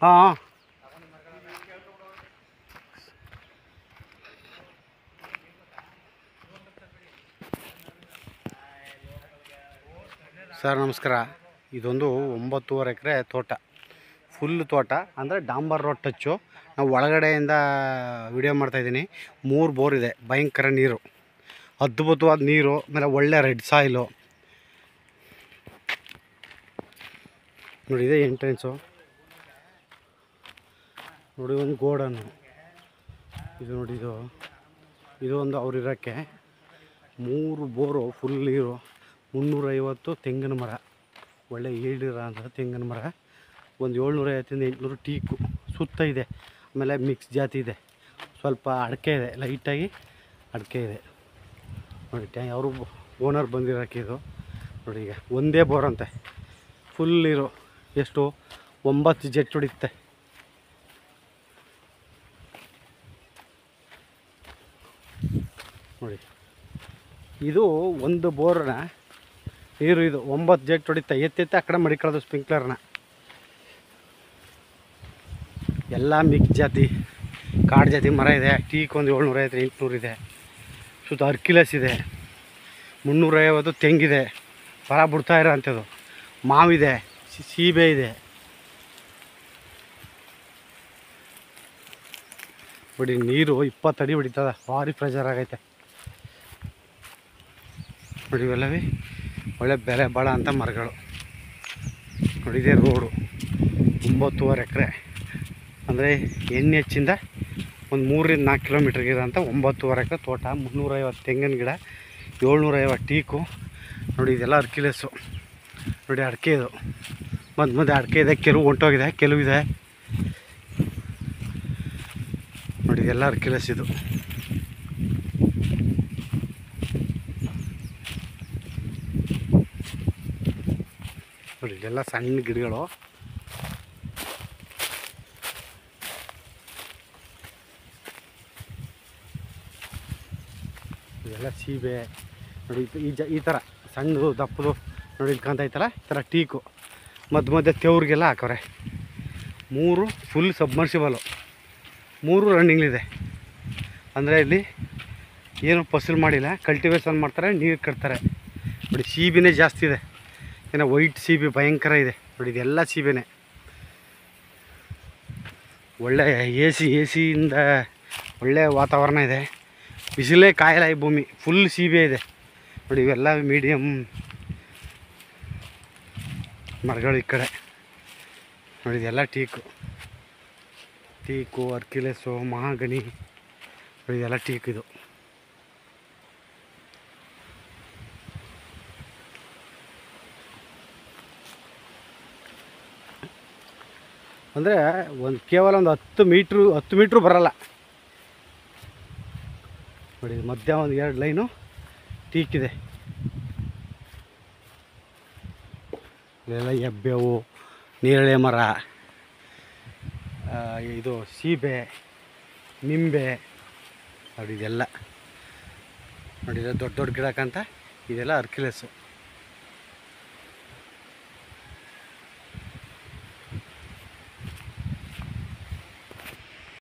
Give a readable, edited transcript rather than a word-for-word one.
ಹಾಂ ಸರ್ ನಮಸ್ಕಾರ. ಇದೊಂದು 9.5 ಎಕರೆ ತೋಟ, ಫುಲ್ ತೋಟ ಅಂದರೆ ಡಾಂಬರ್ ರೋಡ್ ಟಚ್ಚು. ನಾವು ಒಳಗಡೆಯಿಂದ ವಿಡಿಯೋ ಮಾಡ್ತಾಯಿದ್ದೀನಿ. 3 ಬೋರ್ ಇದೆ, ಭಯಂಕರ ನೀರು, ಅದ್ಭುತವಾದ ನೀರು, ಆಮೇಲೆ ಒಳ್ಳೆ ರೆಡ್ ಸಾಯಿಲು ನೋಡಿ. ಇದೆ ಎಂಟ್ರೆನ್ಸು ನೋಡಿ, ಒಂದು ಗೋಡನ್ನು ಇದು ನೋಡಿ. ಇದು ಒಂದು ಅವ್ರಿರೋಕ್ಕೆ 3 ಬೋರು ಫುಲ್ ನೀರು. 350 ತೆಂಗಿನ ಮರ, ಒಳ್ಳೆ ಈಲ್ಡಿರೋ ಅಂತ ತೆಂಗಿನ ಮರ. ಒಂದು 750 800 ಟೀಕು ಸುತ್ತ ಇದೆ. ಆಮೇಲೆ ಮಿಕ್ಸ್ ಜಾತಿ ಇದೆ, ಸ್ವಲ್ಪ ಅಡಿಕೆ ಇದೆ, ಲೈಟಾಗಿ ಅಡಿಕೆ ಇದೆ ನೋಡಿ. ಅವರು ಓನರ್ ಬಂದಿರೋಕ್ಕೆ ಇದು ನೋಡಿ. ಈಗ ಒಂದೇ ಬೋರ್ ಅಂತೆ, ಫುಲ್ ನೀರು. ಎಷ್ಟು 9 ಜೆಟ್ ಹೊಡಿಯುತ್ತೆ ನೋಡಿ. ಇದು ಒಂದು ಬೋರ್ನ ನೀರು, ಇದು 9 ಜೆಟ್ ಹೊಡಿತಾ ಎತ್ತೆತ್ತೆ ಆ ಕಡೆ ಮಡಿಕೊಳ್ಳೋದು ಸ್ಪ್ರಿಂಕ್ಲರ್ನ. ಎಲ್ಲ ಮಿಕ್ಸ್ ಜಾತಿ, ಕಾಡು ಜಾತಿ ಮರ ಇದೆ. ಟೀಕ್ ಒಂದು 750 800 ಇದೆ. ಸುತ್ತ ಅರ್ಕಿಲಸ್ ಇದೆ, 350 ತೆಂಗಿದೆ, ಫಲ ಬಿಡ್ತಾ ಇರೋ ಅಂಥದ್ದು. ಮಾವಿದೆ, ಸೀಬೆ ಇದೆ ಬಿಡಿ. ನೀರು 20 ಅಡಿ ಹೊಡಿತದ, ಭಾರಿ ಪ್ರೆಷರ್ ಆಗೈತೆ ನೋಡಿ. ಇವೆಲ್ಲವೇ ಒಳ್ಳೆ ಬೆಲೆ ಬಾಳ ಅಂತ ಮರಗಳು ನೋಡಿ. ಇದೇ ರೋಡು 9.5 ಎಕರೆ ಅಂದರೆ NH ಇಂದ ಒಂದು 3 ರಿಂದ 4 ಕಿಲೋಮೀಟ್ರಿಗೆ ಇರೋಂಥ 9.5 ಎಕರೆ ತೋಟ. 350 ತೆಂಗಿನ ಗಿಡ, 750 ಟೀಕು ನೋಡಿ. ಇದೆಲ್ಲ ಅರ್ಕಿಲೆಸ್ಸು ನೋಡಿ. ಅಡಿಕೆ ಇದು ಮಧ್ಯೆ ಅಡಿಕೆ ಇದೆ, ಕೆಲವು ಹೊಂಟೋಗಿದೆ, ಕೆಲವು ಇದೆ ನೋಡಿ. ಇದೆಲ್ಲ ಅರ್ಕಿಲೆಸ್ ಇದು ನೋಡಿ. ಇದೆಲ್ಲ ಸಣ್ಣ ಗಿಡಗಳು. ಇದೆಲ್ಲ ಸೀಬೆ ನೋಡಿ. ಈ ಥರ ಸಣ್ಣದು ದಪ್ಪದು ನೋಡಿ, ಇಲ್ಲಿ ಕಾಣ್ತೈತಲ್ಲ, ಈ ಥರ ಟೀಕು. ಮಧ್ಯೆ ತೆವ್ರಿಗೆಲ್ಲ ಹಾಕವ್ರೆ. 3 ಫುಲ್ ಸಬ್ಮರ್ಸಿಬಲು, 3 ರನ್ನಿಂಗ್ಲಿದೆ. ಅಂದರೆ ಇಲ್ಲಿ ಏನು ಫಸಲು ಮಾಡಿಲ್ಲ, ಕಲ್ಟಿವೇಷನ್ ಮಾಡ್ತಾರೆ, ನೀರು ಕಟ್ತಾರೆ ನೋಡಿ. ಸೀಬೆನೇ ಜಾಸ್ತಿ ಇದೆ, ಏನೋ ವೈಟ್ ಸೀಬೆ ಭಯಂಕರ ಇದೆ ನೋಡಿ. ಇದೆಲ್ಲ ಸೀಬೆನೇ. ಒಳ್ಳೆ ಎಸಿಯಿಂದ ಒಳ್ಳೆ ವಾತಾವರಣ ಇದೆ. ಬಿಸಿಲೇ ಕಾಯಲ್ಲ ಈ ಭೂಮಿ, ಫುಲ್ ಸೀಬೆ ಇದೆ ನೋಡಿ. ಇವೆಲ್ಲ ಮೀಡಿಯಮ್ ಮರಗಳು ಈ ಕಡೆ ನೋಡಿ. ಇದೆಲ್ಲ ಟೀಕು ಅರ್ಕಿಲೆಸ್ಸು, ಮಹಾಗನಿ ನೋಡಿ. ಇದೆಲ್ಲ ಟೀಕ್ ಇದು ಅಂದರೆ ಕೇವಲ ಒಂದು 10 ಮೀಟ್ರು ಬರಲ್ಲ ನೋಡಿ. ಮಧ್ಯ ಒಂದು 2 ಲೈನು ಟೀಕಿದೆ. ಇಲ್ಲೆಲ್ಲ ಹೆಬ್ಬೇವು, ನೇರಳೆ ಮರ, ಇದು ಸೀಬೆ, ನಿಂಬೆ ನೋಡಿ. ಇದೆಲ್ಲ ನೋಡಿ, ದೊಡ್ಡ ಗಿಡಕ್ಕಂತ ಇದೆಲ್ಲ ಅರ್ಕಿಲೆಸ್ಸು.